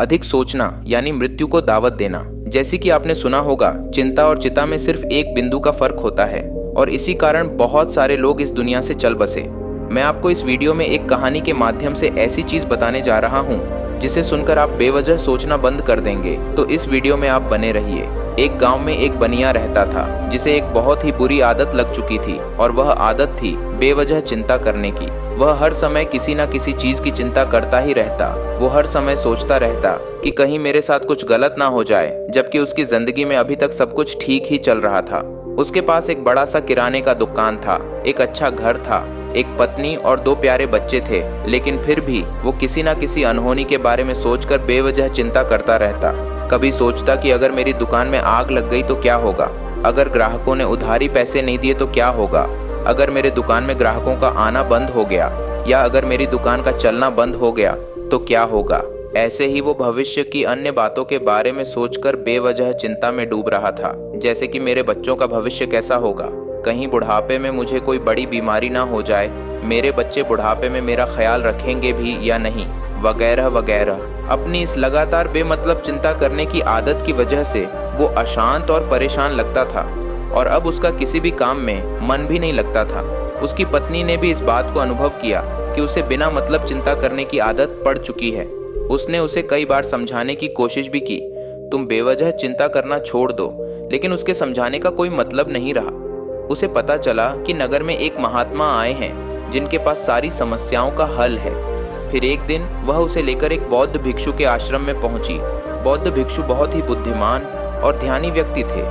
अधिक सोचना यानी मृत्यु को दावत देना। जैसे कि आपने सुना होगा, चिंता और चिता में सिर्फ एक बिंदु का फर्क होता है और इसी कारण बहुत सारे लोग इस दुनिया से चल बसे। मैं आपको इस वीडियो में एक कहानी के माध्यम से ऐसी चीज बताने जा रहा हूँ जिसे सुनकर आप बेवजह सोचना बंद कर देंगे। तो इस वीडियो में आप बने रहिए। एक गांव में एक बनिया रहता था जिसे एक बहुत ही बुरी आदत लग चुकी थी और वह आदत थी बेवजह चिंता करने की। वह हर समय किसी न किसी चीज की चिंता करता ही रहता। वो हर समय सोचता रहता कि कहीं मेरे साथ कुछ गलत ना हो जाए, जबकि उसकी जिंदगी में अभी तक सब कुछ ठीक ही चल रहा था। उसके पास एक बड़ा सा किराने का दुकान था, एक अच्छा घर था, एक पत्नी और 2 प्यारे बच्चे थे, लेकिन फिर भी वो किसी न किसी अनहोनी के बारे में सोचकर बेवजह चिंता करता रहता। कभी सोचता कि अगर मेरी दुकान में आग लग गई तो क्या होगा, अगर ग्राहकों ने उधारी पैसे नहीं दिए तो क्या होगा, अगर मेरे दुकान में ग्राहकों का आना बंद हो गया या अगर मेरी दुकान का चलना बंद हो गया तो क्या होगा। ऐसे ही वो भविष्य की अन्य बातों के बारे में सोचकर बेवजह चिंता में डूब रहा था। जैसे कि मेरे बच्चों का भविष्य कैसा होगा, कहीं बुढ़ापे में मुझे कोई बड़ी बीमारी ना हो जाए, मेरे बच्चे बुढ़ापे में मेरा ख्याल रखेंगे भी या नहीं, वगैरह वगैरह। अपनी इस लगातार बेमतलब चिंता करने की आदत की वजह से वो अशांत और परेशान लगता था और अब उसका किसी भी काम में मन भी नहीं लगता था। उसकी पत्नी ने भी इस बात को अनुभव किया कि उसे बिना मतलब चिंता करने की आदत पड़ चुकी है। उसने उसे कई बार समझाने की कोशिश भी की, तुम बेवजह चिंता करना छोड़ दो, लेकिन उसके समझाने का कोई मतलब नहीं रहा। उसे पता चला कि नगर में एक महात्मा आए हैं जिनके पास सारी समस्याओं का हल है। फिर एक दिन वह उसे लेकर एक बौद्ध भिक्षु के आश्रम में पहुंची। बौद्ध भिक्षु बहुत ही बुद्धिमान और ध्यानी व्यक्ति थे।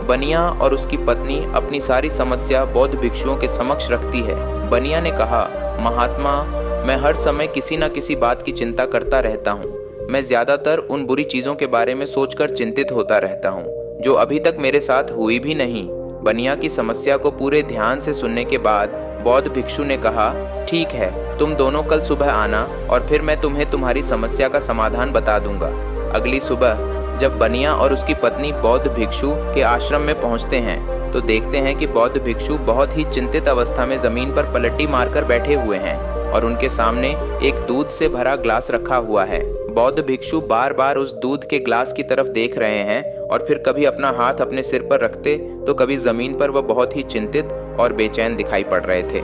बनिया और उसकी पत्नी अपनी सारी समस्या बौद्ध भिक्षुओं के समक्ष रखती है। बनिया ने कहा, महात्मा, मैं हर समय किसी न किसी बात की चिंता करता रहता हूँ। मैं ज्यादातर उन बुरी चीजों के बारे में सोचकर चिंतित होता रहता हूँ जो अभी तक मेरे साथ हुई भी नहीं। बनिया की समस्या को पूरे ध्यान से सुनने के बाद बौद्ध भिक्षु ने कहा, ठीक है, तुम दोनों कल सुबह आना और फिर मैं तुम्हें तुम्हारी समस्या का समाधान बता दूंगा। अगली सुबह जब बनिया और उसकी पत्नी बौद्ध भिक्षु के आश्रम में पहुंचते हैं तो देखते हैं कि बौद्ध भिक्षु बहुत ही चिंतित अवस्था में जमीन पर पलटी मारकर बैठे हुए हैं और उनके सामने एक दूध से भरा ग्लास रखा हुआ है। बौद्ध भिक्षु बार बार उस दूध के ग्लास की तरफ देख रहे हैं और फिर कभी अपना हाथ अपने सिर पर रखते तो कभी जमीन पर वह बहुत ही चिंतित और बेचैन दिखाई पड़ रहे थे।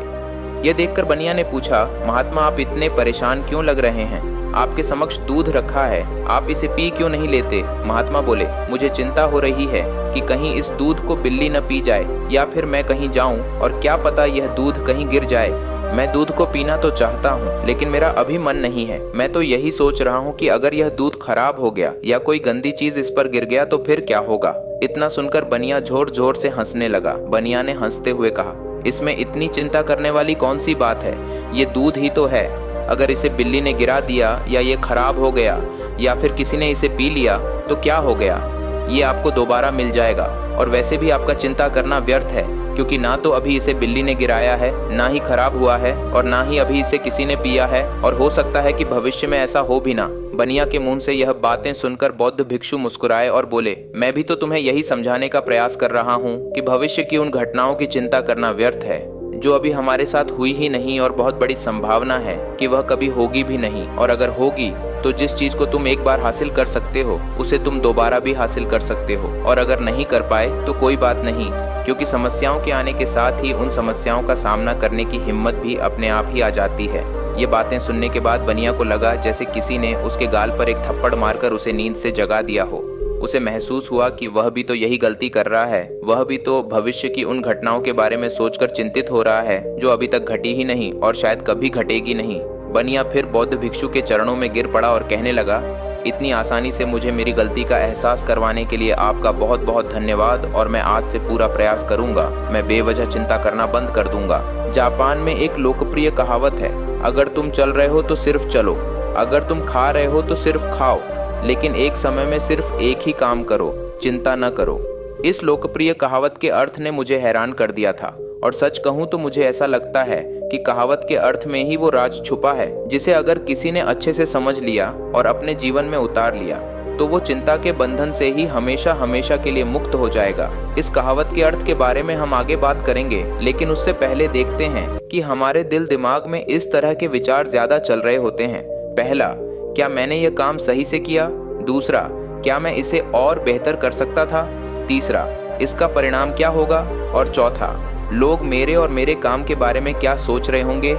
यह देखकर बनिया ने पूछा, महात्मा, आप इतने परेशान क्यों लग रहे हैं? आपके समक्ष दूध रखा है, आप इसे पी क्यों नहीं लेते? महात्मा बोले, मुझे चिंता हो रही है कि कहीं इस दूध को बिल्ली न पी जाए या फिर मैं कहीं जाऊं और क्या पता यह दूध कहीं गिर जाए। मैं दूध को पीना तो चाहता हूँ लेकिन मेरा अभी मन नहीं है। मैं तो यही सोच रहा हूँ कि अगर यह दूध खराब हो गया या कोई गंदी चीज इस पर गिर गया तो फिर क्या होगा। इतना सुनकर बनिया जोर जोर से हंसने लगा। बनिया ने हंसते हुए कहा, इसमें इतनी चिंता करने वाली कौन सी बात है, ये दूध ही तो है। अगर इसे बिल्ली ने गिरा दिया या ये खराब हो गया या फिर किसी ने इसे पी लिया तो क्या हो गया, ये आपको दोबारा मिल जाएगा। और वैसे भी आपका चिंता करना व्यर्थ है क्योंकि ना तो अभी इसे बिल्ली ने गिराया है, ना ही खराब हुआ है और ना ही अभी इसे किसी ने पिया है और हो सकता है कि भविष्य में ऐसा हो भी ना। बनिया के मुंह से यह बातें सुनकर बौद्ध भिक्षु मुस्कुराए और बोले, मैं भी तो तुम्हें यही समझाने का प्रयास कर रहा हूँ कि भविष्य की उन घटनाओं की चिंता करना व्यर्थ है जो अभी हमारे साथ हुई ही नहीं और बहुत बड़ी संभावना है कि वह कभी होगी भी नहीं। और अगर होगी तो जिस चीज को तुम एक बार हासिल कर सकते हो उसे तुम दोबारा भी हासिल कर सकते हो, और अगर नहीं कर पाए तो कोई बात नहीं, क्योंकि समस्याओं के आने के साथ ही उन समस्याओं का सामना करने की हिम्मत भी अपने आप ही आ जाती है। ये बातें सुनने के बाद बनिया को लगा जैसे किसी ने उसके गाल पर एक थप्पड़ मारकर उसे नींद से जगा दिया हो। उसे महसूस हुआ कि वह भी तो यही गलती कर रहा है। वह भी तो भविष्य की उन घटनाओं के बारे में सोचकर चिंतित हो रहा है जो अभी तक घटी ही नहीं और शायद कभी घटेगी नहीं। बनिया फिर बौद्ध भिक्षु के चरणों में गिर पड़ा और कहने लगा, इतनी आसानी से मुझे मेरी गलती का एहसास करवाने के लिए आपका बहुत बहुत धन्यवाद और मैं आज से पूरा प्रयास करूंगा। मैं बेवजह चिंता करना बंद कर दूंगा। जापान में एक लोकप्रिय कहावत है, अगर तुम चल रहे हो तो सिर्फ चलो, अगर तुम खा रहे हो तो सिर्फ खाओ, लेकिन एक समय में सिर्फ एक ही काम करो, चिंता न करो। इस लोकप्रिय कहावत के अर्थ ने मुझे हैरान कर दिया था और सच कहूँ तो मुझे ऐसा लगता है कि कहावत के अर्थ में ही वो राज छुपा है जिसे अगर किसी ने अच्छे से समझ लिया और अपने जीवन में उतार लिया तो वो चिंता के बंधन से ही हमेशा हमेशा के लिए मुक्त हो जाएगा। इस कहावत के अर्थ के बारे में हम आगे बात करेंगे, लेकिन उससे पहले देखते हैं कि हमारे दिल दिमाग में इस तरह के विचार ज्यादा चल रहे होते हैं। पहला, क्या मैंने यह काम सही से किया? दूसरा, क्या मैं इसे और बेहतर कर सकता था? तीसरा, इसका परिणाम क्या होगा? और चौथा, लोग मेरे और मेरे काम के बारे में क्या सोच रहे होंगे?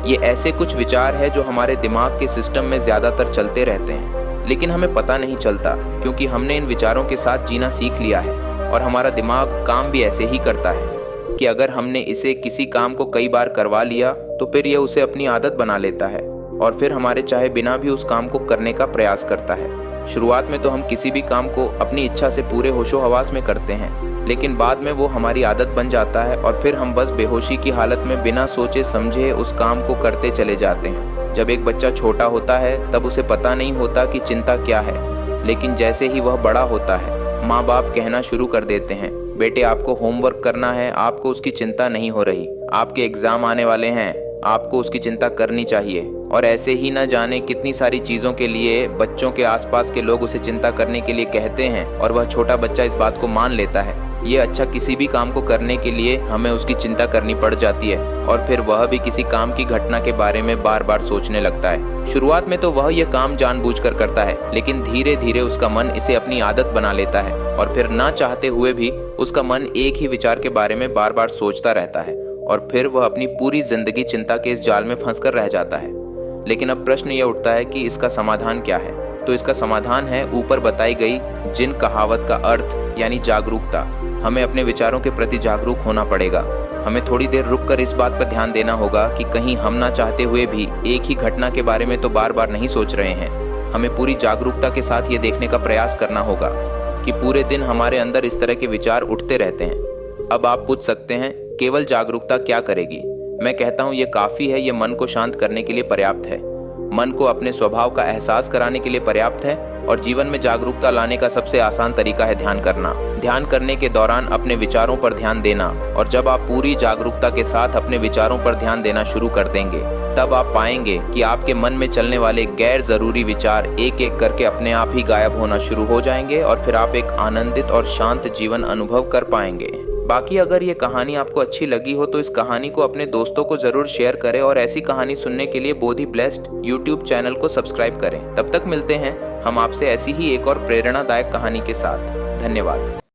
ये ऐसे कुछ विचार हैं जो हमारे दिमाग के सिस्टम में ज़्यादातर चलते रहते हैं, लेकिन हमें पता नहीं चलता क्योंकि हमने इन विचारों के साथ जीना सीख लिया है और हमारा दिमाग काम भी ऐसे ही करता है कि अगर हमने इसे किसी काम को कई बार करवा लिया तो फिर यह उसे अपनी आदत बना लेता है और फिर हमारे चाहे बिना भी उस काम को करने का प्रयास करता है। शुरुआत में तो हम किसी भी काम को अपनी इच्छा से पूरे होशो हवास में करते हैं, लेकिन बाद में वो हमारी आदत बन जाता है और फिर हम बस बेहोशी की हालत में बिना सोचे समझे उस काम को करते चले जाते हैं। जब एक बच्चा छोटा होता है तब उसे पता नहीं होता कि चिंता क्या है, लेकिन जैसे ही वह बड़ा होता है माँ बाप कहना शुरू कर देते हैं, बेटे आपको होमवर्क करना है, आपको उसकी चिंता नहीं हो रही, आपके एग्ज़ाम आने वाले हैं, आपको उसकी चिंता करनी चाहिए। और ऐसे ही न जाने कितनी सारी चीज़ों के लिए बच्चों के आसपास के लोग उसे चिंता करने के लिए कहते हैं और वह छोटा बच्चा इस बात को मान लेता है। ये अच्छा, किसी भी काम को करने के लिए हमें उसकी चिंता करनी पड़ जाती है और फिर वह भी किसी काम की घटना के बारे में बार बार सोचने लगता है। शुरुआत में तो वह यह काम जानबूझकर करता है, लेकिन धीरे धीरे उसका मन इसे अपनी आदत बना लेता है और फिर ना चाहते हुए भी उसका मन एक ही विचार के बारे में बार बार सोचता रहता है और फिर वह अपनी पूरी जिंदगी चिंता के इस जाल में फंसकर रह जाता है। लेकिन अब प्रश्न यह उठता है कि इसका समाधान क्या है? तो इसका समाधान है ऊपर बताई गई जिन कहावत का अर्थ यानी जागरूकता। हमें अपने विचारों के प्रति जागरूक होना पड़ेगा। हमें थोड़ी देर रुककर इस बात पर ध्यान देना होगा कि कहीं हम ना चाहते हुए भी एक ही घटना के बारे में तो बार बार नहीं सोच रहे हैं। हमें पूरी जागरूकता के साथ ये देखने का प्रयास करना होगा कि पूरे दिन हमारे अंदर इस तरह के विचार उठते रहते हैं। अब आप पूछ सकते हैं, केवल जागरूकता क्या करेगी? मैं कहता हूँ ये काफ़ी है, ये मन को शांत करने के लिए पर्याप्त है, मन को अपने स्वभाव का एहसास कराने के लिए पर्याप्त है और जीवन में जागरूकता लाने का सबसे आसान तरीका है ध्यान करना। ध्यान करने के दौरान अपने विचारों पर ध्यान देना, और जब आप पूरी जागरूकता के साथ अपने विचारों पर ध्यान देना शुरू कर देंगे तब आप पाएंगे कि आपके मन में चलने वाले गैर जरूरी विचार एक एक करके अपने आप ही गायब होना शुरू हो जाएंगे और फिर आप एक आनंदित और शांत जीवन अनुभव कर पाएंगे। बाकी अगर ये कहानी आपको अच्छी लगी हो तो इस कहानी को अपने दोस्तों को जरूर शेयर करें और ऐसी कहानी सुनने के लिए बोधी ब्लेस्ड यूट्यूब चैनल को सब्सक्राइब करें। तब तक मिलते हैं हम आपसे ऐसी ही एक और प्रेरणादायक कहानी के साथ। धन्यवाद।